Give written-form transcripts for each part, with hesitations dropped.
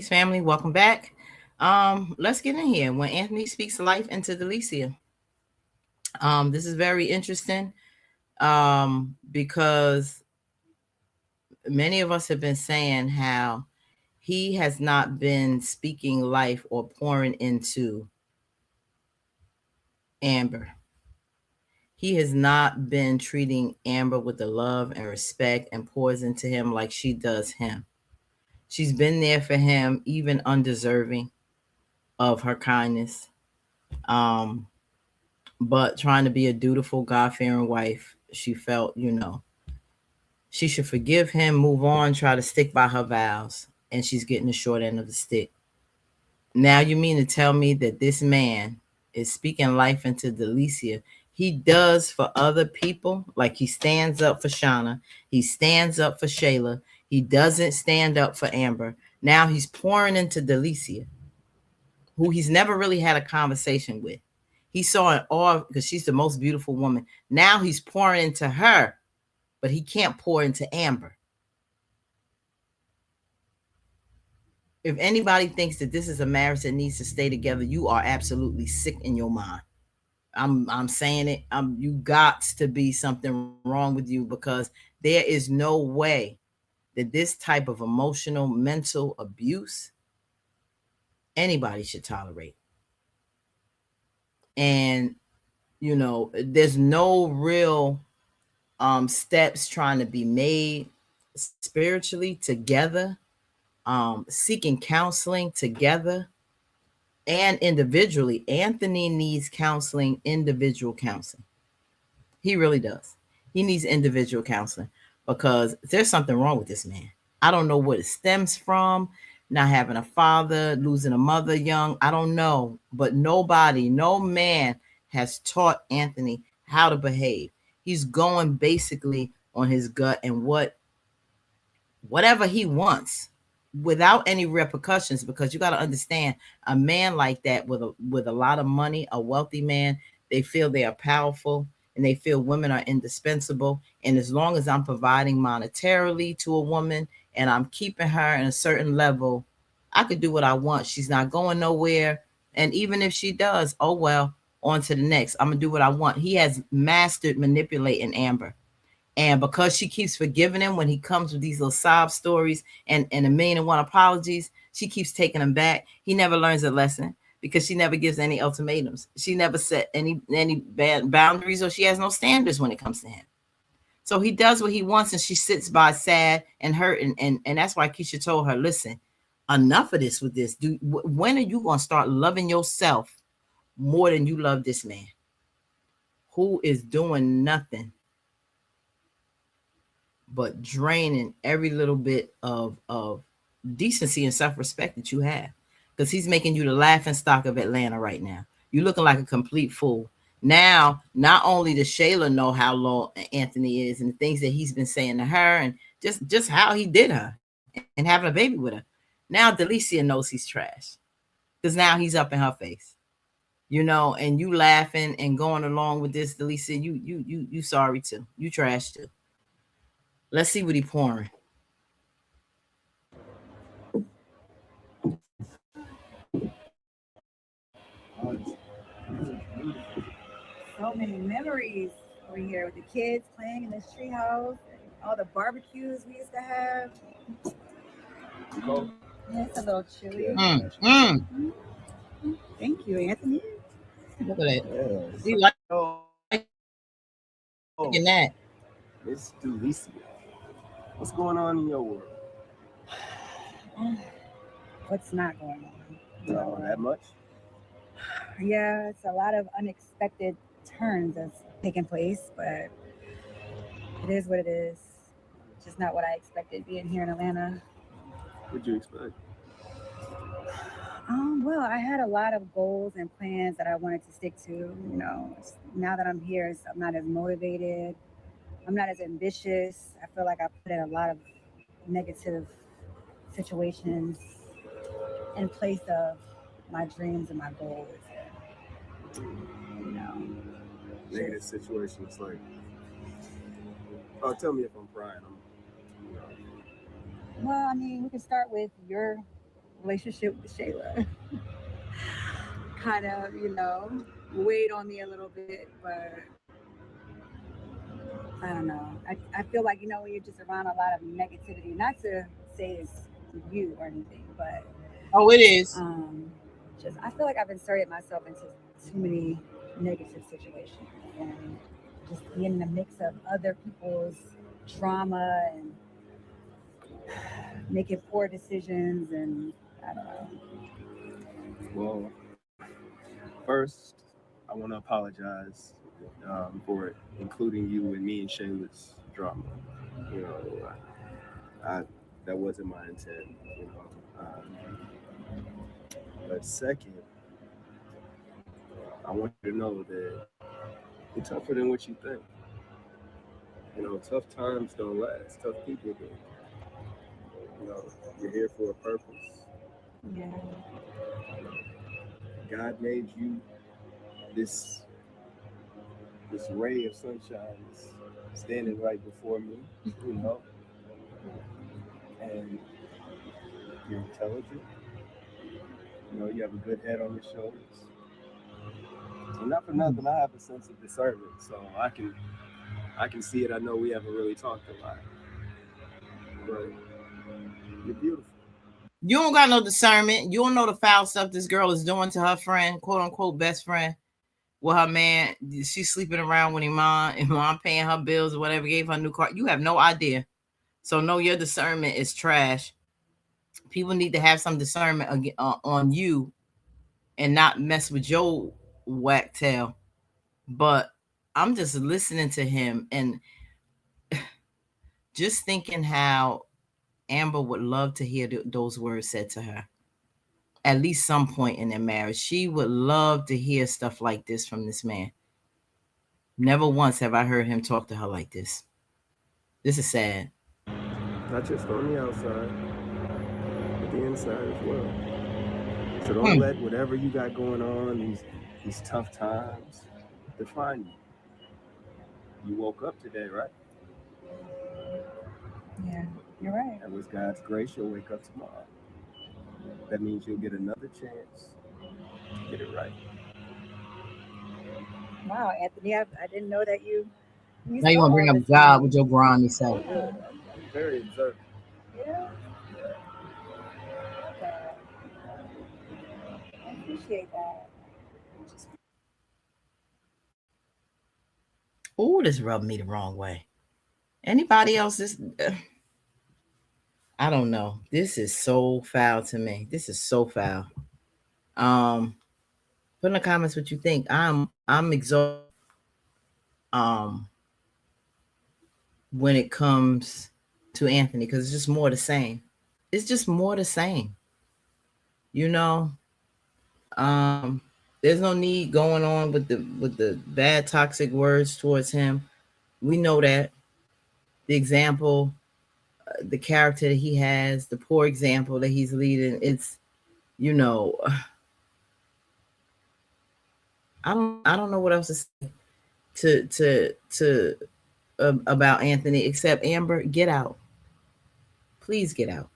family. Welcome back. Let's get in here. When Anthony speaks life into Delicia. This is very interesting because many of us have been saying how he has not been speaking life or pouring into Amber. He has not been treating Amber with the love and respect and pours into him like she does him. She's been there for him, even undeserving of her kindness. Um, but trying to be a dutiful, God fearing wife, she felt, she should forgive him, move on, try to stick by her vows. And she's getting the short end of the stick. Now, you mean to tell me that this man is speaking life into Delicia? He does for other people, like he stands up for Shauna, he stands up for Shayla, he doesn't stand up for Amber. Now he's pouring into Delicia, who he's never really had a conversation with. He saw it all because she's the most beautiful woman. Now he's pouring into her, but he can't pour into Amber. If anybody thinks that this is a marriage that needs to stay together, you are absolutely sick in your mind. I'm saying it. You got to be something wrong with you, because there is no way that this type of emotional, mental abuse anybody should tolerate. And there's no real steps trying to be made spiritually together, seeking counseling together and individually. Anthony needs counseling, individual counseling. He really does. He needs individual counseling because there's something wrong with this man. I don't know what it stems from. Not having a father, losing a mother young. I don't know. But nobody, no man has taught Anthony how to behave. He's going basically on his gut and whatever he wants without any repercussions, because you got to understand, a man like that with a lot of money, a wealthy man, they feel they are powerful and they feel women are indispensable. And as long as I'm providing monetarily to a woman and I'm keeping her in a certain level, I could do what I want. She's not going nowhere. And even if she does, oh well, on to the next. I'm gonna do what I want. He has mastered manipulating Amber. And because she keeps forgiving him when he comes with these little sob stories and a million and one apologies, she keeps taking him back. He never learns a lesson because she never gives any ultimatums. She never set any bad boundaries, or she has no standards when it comes to him. So he does what he wants, and she sits by sad and hurt. And that's why Keisha told her, listen, enough of this with this. When are you going to start loving yourself more than you love this man who is doing nothing but draining every little bit of decency and self-respect that you have? Because he's making you the laughing stock of Atlanta right now. You're looking like a complete fool. Now, not only does Shayla know how low Anthony is and the things that he's been saying to her and just how he did her and having a baby with her. Now Delicia knows he's trash because now he's up in her face. And you laughing and going along with this, Delicia, you sorry too. You trash too. Let's see what he pouring. So many memories over here with the kids playing in this treehouse, and all the barbecues we used to have. Yeah, it's a little chilly. Thank you, Anthony. Look at that. Yes. He liking Oh, that. Miss Delicia. What's going on in your world? What's not going on? No, that much? Yeah, it's a lot of unexpected turns that's taking place, but it is what it is. Just not what I expected being here in Atlanta. What'd you expect? Well, I had a lot of goals and plans that I wanted to stick to. Now that I'm here, I'm not as motivated. I'm not as ambitious. I feel like I put in a lot of negative situations in place of my dreams and my goals. You know, Negative situations like. Oh, tell me if I'm prying. Well, I mean, we can start with your relationship with Shayla kind of, weighed on me a little bit, but I don't know. I feel like, when you're just around a lot of negativity, not to say it's you or anything, but Oh, it is. um, just I feel like I've inserted myself into too many negative situations and just being in the mix of other people's trauma and making poor decisions and I don't know. Well, first, I want to apologize for including you and me and Shayla's drama. You know, I that wasn't my intent. You know, but second, I want you to know that you're tougher than what you think. You know, tough times don't last. Tough people do. You know, you're here for a purpose. Yeah. God made you this ray of sunshine is standing right before me. You know, and you're intelligent. You know, you have a good head on your shoulders. And not for nothing, I have a sense of discernment, so I can see it. I know we haven't really talked a lot, but you're beautiful. You don't got no discernment. You don't know the foul stuff this girl is doing to her friend, quote unquote best friend. With her man, she's sleeping around with his mom, and mom paying her bills or whatever, gave her a new car. You have no idea. So no, your discernment is trash. People need to have some discernment on you and not mess with your whack tail. But I'm just listening to him and just thinking how Amber would love to hear those words said to her. At least some point in their marriage, she would love to hear stuff like this from this man. Never once have I heard him talk to her like this. This is sad. Not just on the outside, but the inside as well. So don't Hmm. let whatever you got going on, these tough times, define you. You woke up today, right? Yeah. You're right. And with God's grace, you'll wake up tomorrow. That means you'll get another chance to get it right. Wow, Anthony, I didn't know that you Now you saw want to all bring up this in God me. with your grimy self. I did. I'm very observant. Yeah. Yeah. Okay. I appreciate that. Oh, this rubbed me the wrong way. Anybody else? This I don't know. This is so foul to me. This is so foul. Um, put in the comments what you think. I'm exhausted. Um, when it comes to Anthony, because it's just more the same. It's just more the same. You know. Um, there's no need going on with the bad toxic words towards him. We know that the example, the character that he has, the poor example that he's leading. It's you know, I don't know what else to say to about Anthony except Amber, get out. Please get out.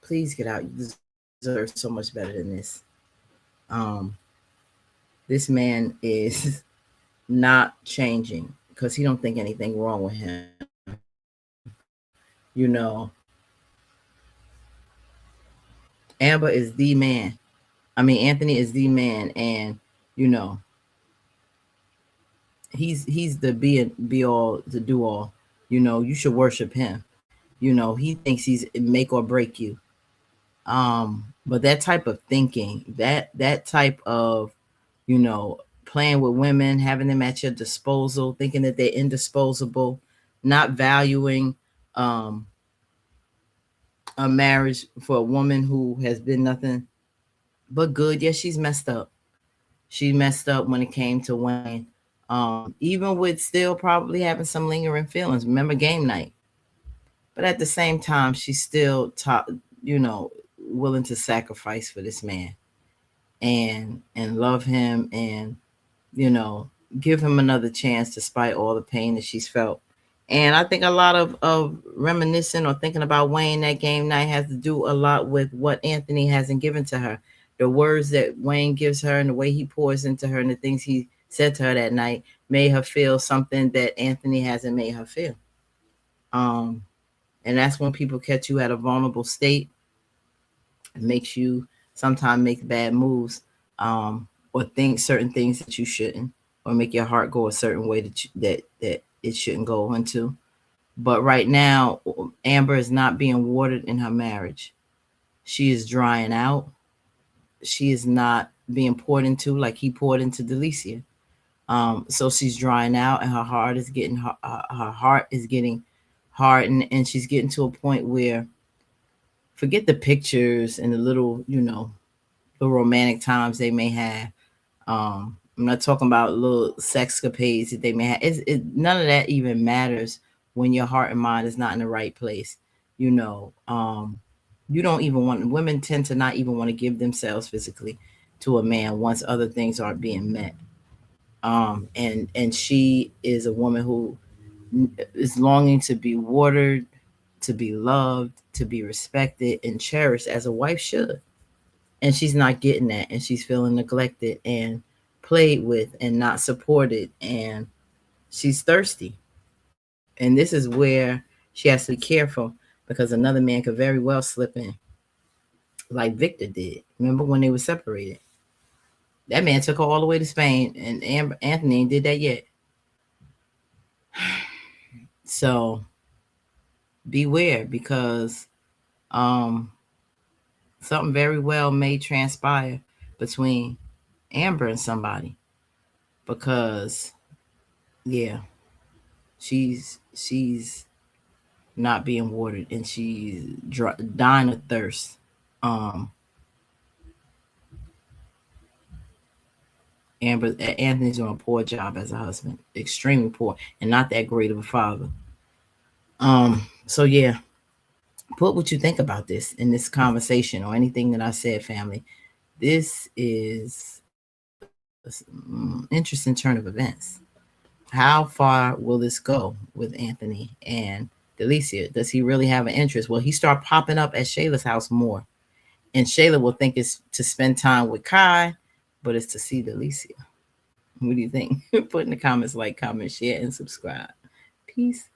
Please get out. You deserve so much better than this. Um, this man is not changing because he don't think anything wrong with him. You know, Amber is the man. I mean, Anthony is the man, and you know, he's the be all, the do all. You know, you should worship him. You know, he thinks he's make or break you. But that type of thinking, that type of, you know, playing with women, having them at your disposal, thinking that they're indisposable, not valuing um a marriage for a woman who has been nothing but good. Yes, she's messed up. She messed up when it came to Wayne. Even with still probably having some lingering feelings. Remember game night. But at the same time, she's still you know, willing to sacrifice for this man and love him and, you know, give him another chance despite all the pain that she's felt. And I think a lot of reminiscing or thinking about Wayne that game night has to do a lot with what Anthony hasn't given to her. The words that Wayne gives her and the way he pours into her and the things he said to her that night made her feel something that Anthony hasn't made her feel. Um, and that's when people catch you at a vulnerable state. It makes you sometimes make bad moves, or think certain things that you shouldn't, or make your heart go a certain way that it shouldn't go into. But right now, Amber is not being watered in her marriage. She is drying out. She is not being poured into like he poured into Delicia. So she's drying out, and her heart is getting her heart is getting hardened, and she's getting to a point where forget the pictures and the little, the romantic times they may have. I'm not talking about little sexcapades that they may have. None of that even matters when your heart and mind is not in the right place. You know, you don't even want women tend to not even want to give themselves physically to a man once other things aren't being met. And she is a woman who is longing to be watered, to be loved, to be respected and cherished as a wife should. And she's not getting that, and she's feeling neglected and played with and not supported, and she's thirsty. And this is where she has to be careful, because another man could very well slip in, like Victor did. Remember when they were separated? That man took her all the way to Spain, and Anthony ain't did that yet. So beware, because um, something very well may transpire between Amber and somebody, because yeah, she's not being watered, and she's dying of thirst. Um, Amber Anthony's doing a poor job as a husband, extremely poor, and not that great of a father. So yeah, put what you think about this in this conversation or anything that I said, family. This is interesting turn of events. How far will this go with Anthony and Delicia? Does he really have an interest? Will he start popping up at Shayla's house more? And Shayla will think it's to spend time with Kai, but it's to see Delicia. What do you think? Put in the comments, like, comment, share, and subscribe. Peace.